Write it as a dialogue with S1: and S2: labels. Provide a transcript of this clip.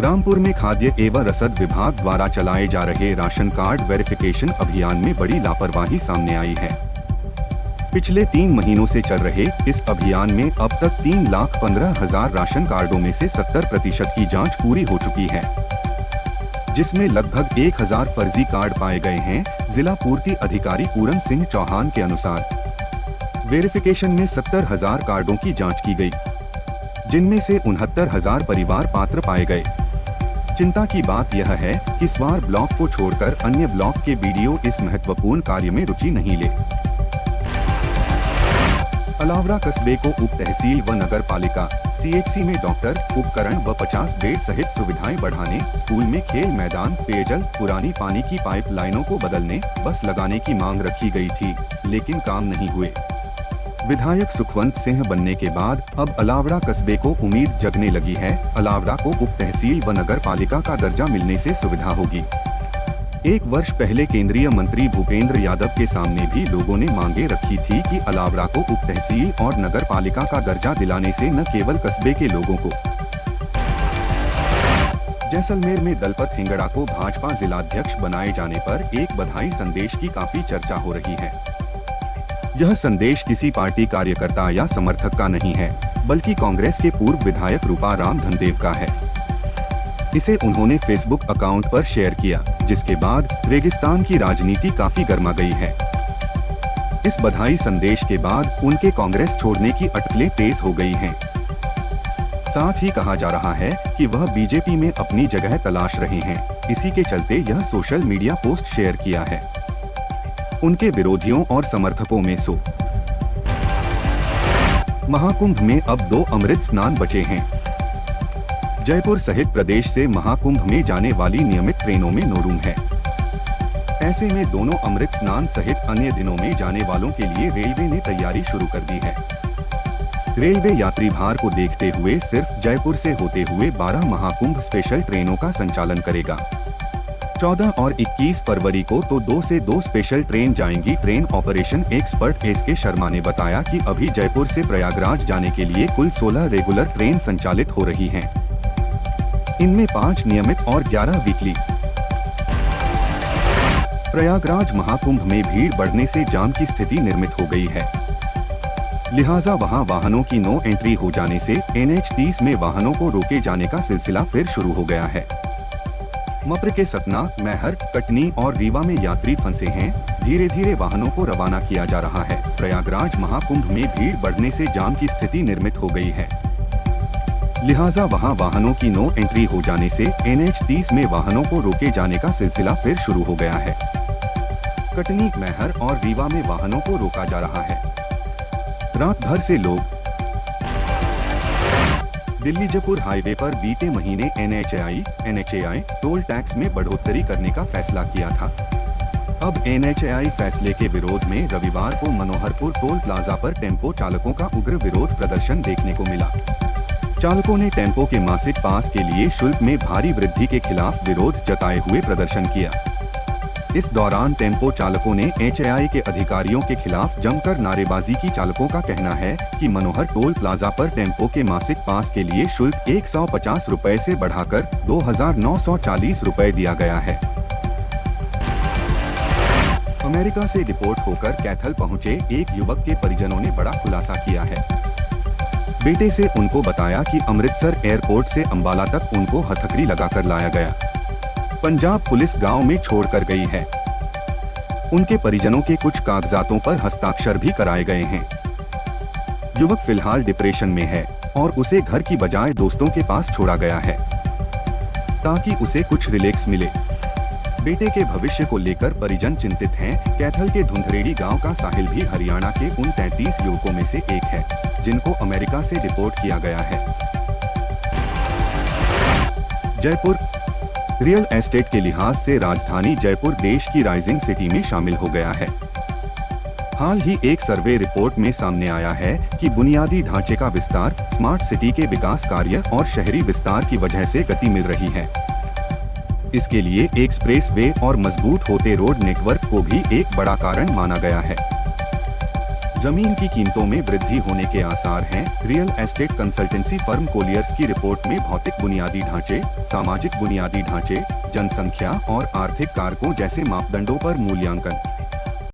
S1: रामपुर में खाद्य एवं रसद विभाग द्वारा चलाए जा रहे राशन कार्ड वेरिफिकेशन अभियान में बड़ी लापरवाही सामने आई है। पिछले 3 महीनों से चल रहे इस अभियान में अब तक 3,15,000 राशन कार्डों में से 70% की जांच पूरी हो चुकी है, जिसमें लगभग 1,000 फर्जी कार्ड पाए गए हैं। जिला पूर्ति अधिकारी पूरन सिंह चौहान के अनुसार वेरिफिकेशन में 70,000 कार्डों की जांच की गई, जिनमें से 69,000 परिवार पात्र पाए गए। चिंता की बात यह है कि स्वार ब्लॉक को छोड़कर अन्य ब्लॉक के बीडीओ इस महत्वपूर्ण कार्य में रुचि नहीं ले। अलावड़ा कस्बे को उप तहसील व नगर पालिका सीएचसी में डॉक्टर, उपकरण व 50 बेड सहित सुविधाएं बढ़ाने, स्कूल में खेल मैदान, पेयजल, पुरानी पानी की पाइप लाइनों को बदलने, बस लगाने की मांग रखी गई थी, लेकिन काम नहीं हुए। विधायक सुखवंत सिंह बनने के बाद अब अलावड़ा कस्बे को उम्मीद जगने लगी है। अलावड़ा को उप तहसील व नगर पालिका का दर्जा मिलने से सुविधा होगी। 1 वर्ष पहले केंद्रीय मंत्री भूपेंद्र यादव के सामने भी लोगों ने मांगे रखी थी कि अलावड़ा को उप तहसील और नगर पालिका का दर्जा दिलाने से न केवल कस्बे के लोगों को। जैसलमेर में दलपत हिंगड़ा को भाजपा जिलाध्यक्ष बनाए जाने पर एक बधाई संदेश की काफी चर्चा हो रही है। यह संदेश किसी पार्टी कार्यकर्ता या समर्थक का नहीं है, बल्कि कांग्रेस के पूर्व विधायक रूपाराम धनदेव का है। इसे उन्होंने फेसबुक अकाउंट पर शेयर किया, जिसके बाद रेगिस्तान की राजनीति काफी गर्मा गई है। इस बधाई संदेश के बाद उनके कांग्रेस छोड़ने की अटकलें तेज हो गई हैं। साथ ही कहा जा रहा है कि वह बीजेपी में अपनी जगह तलाश रहे हैं। इसी के चलते यह सोशल मीडिया पोस्ट शेयर किया है। उनके विरोधियों और समर्थकों में महाकुंभ में अब 2 अमृत स्नान बचे हैं। जयपुर सहित प्रदेश से महाकुंभ में जाने वाली नियमित ट्रेनों में नो रूम है। ऐसे में दोनों अमृत स्नान सहित अन्य दिनों में जाने वालों के लिए रेलवे ने तैयारी शुरू कर दी है। रेलवे यात्री भार को देखते हुए सिर्फ जयपुर से होते हुए 12 महाकुंभ स्पेशल ट्रेनों का संचालन करेगा। 14 और 21 फरवरी को तो 2 से 2 स्पेशल ट्रेन जाएंगी। Train operation expert SK Sharma ने बताया कि अभी जयपुर से प्रयागराज जाने के लिए कुल 16 रेगुलर ट्रेन संचालित हो रही हैं। इनमें 5 नियमित और 11 वीकली। प्रयागराज महाकुंभ में भीड़ बढ़ने से जाम की स्थिति निर्मित हो गई है, लिहाजा वहां वाहनों की नो एंट्री हो जाने से NH-30 में वाहनों को रोके जाने का सिलसिला फिर शुरू हो गया है। मप्र के सतना, मैहर, कटनी और रीवा में यात्री फंसे हैं। धीरे धीरे वाहनों को रवाना किया जा रहा है। प्रयागराज महाकुंभ में भीड़ बढ़ने से जाम की स्थिति निर्मित हो गई है, लिहाजा वहां वाहनों की नो एंट्री हो जाने से NH-30 में वाहनों को रोके जाने का सिलसिला फिर शुरू हो गया है। कटनी, मैहर और रीवा में वाहनों को रोका जा रहा है। रात भर से लोग दिल्ली जयपुर हाईवे पर बीते महीने NHAI टोल टैक्स में बढ़ोतरी करने का फैसला किया था। अब NHAI फैसले के विरोध में रविवार को मनोहरपुर टोल प्लाजा पर टेम्पो चालकों का उग्र विरोध प्रदर्शन देखने को मिला। चालकों ने टेम्पो के मासिक पास के लिए शुल्क में भारी वृद्धि के खिलाफ विरोध जताए हुए प्रदर्शन किया। इस दौरान टेम्पो चालकों ने HAI के अधिकारियों के खिलाफ जमकर नारेबाजी की। चालकों का कहना है कि मनोहर टोल प्लाजा पर टेम्पो के मासिक पास के लिए शुल्क 150 रुपए से बढ़ाकर 2,940 रुपए दिया गया है। अमेरिका से डिपोर्ट होकर कैथल पहुंचे एक युवक के परिजनों ने बड़ा खुलासा किया है। बेटे से उनको बताया कि अमृतसर एयरपोर्ट से अंबाला तक उनको हथकड़ी लगाकर लाया गया। पंजाब पुलिस गांव में छोड़कर गई है। उनके परिजनों के कुछ कागजातों पर हस्ताक्षर भी कराए गए हैं। युवक फिलहाल डिप्रेशन में है और उसे घर की बजाय दोस्तों के पास छोड़ा गया है ताकि उसे कुछ रिलैक्स मिले। बेटे के भविष्य को लेकर परिजन चिंतित हैं। कैथल के धुंधरेड़ी गांव का साहिल भी हरियाणा के उन 33 युवकों में से एक है जिनको अमेरिका से डिपोर्ट किया गया है। जयपुर रियल एस्टेट के लिहाज से राजधानी जयपुर देश की राइजिंग सिटी में शामिल हो गया है। हाल ही एक सर्वे रिपोर्ट में सामने आया है कि बुनियादी ढांचे का विस्तार, स्मार्ट सिटी के विकास कार्य और शहरी विस्तार की वजह से गति मिल रही है। इसके लिए एक्सप्रेसवे और मजबूत होते रोड नेटवर्क को भी एक बड़ा कारण माना गया है। जमीन की कीमतों में वृद्धि होने के आसार हैं। Real estate consultancy firm Colliers की रिपोर्ट में भौतिक बुनियादी ढांचे, सामाजिक बुनियादी ढांचे, जनसंख्या और आर्थिक कारकों जैसे मापदंडों पर मूल्यांकन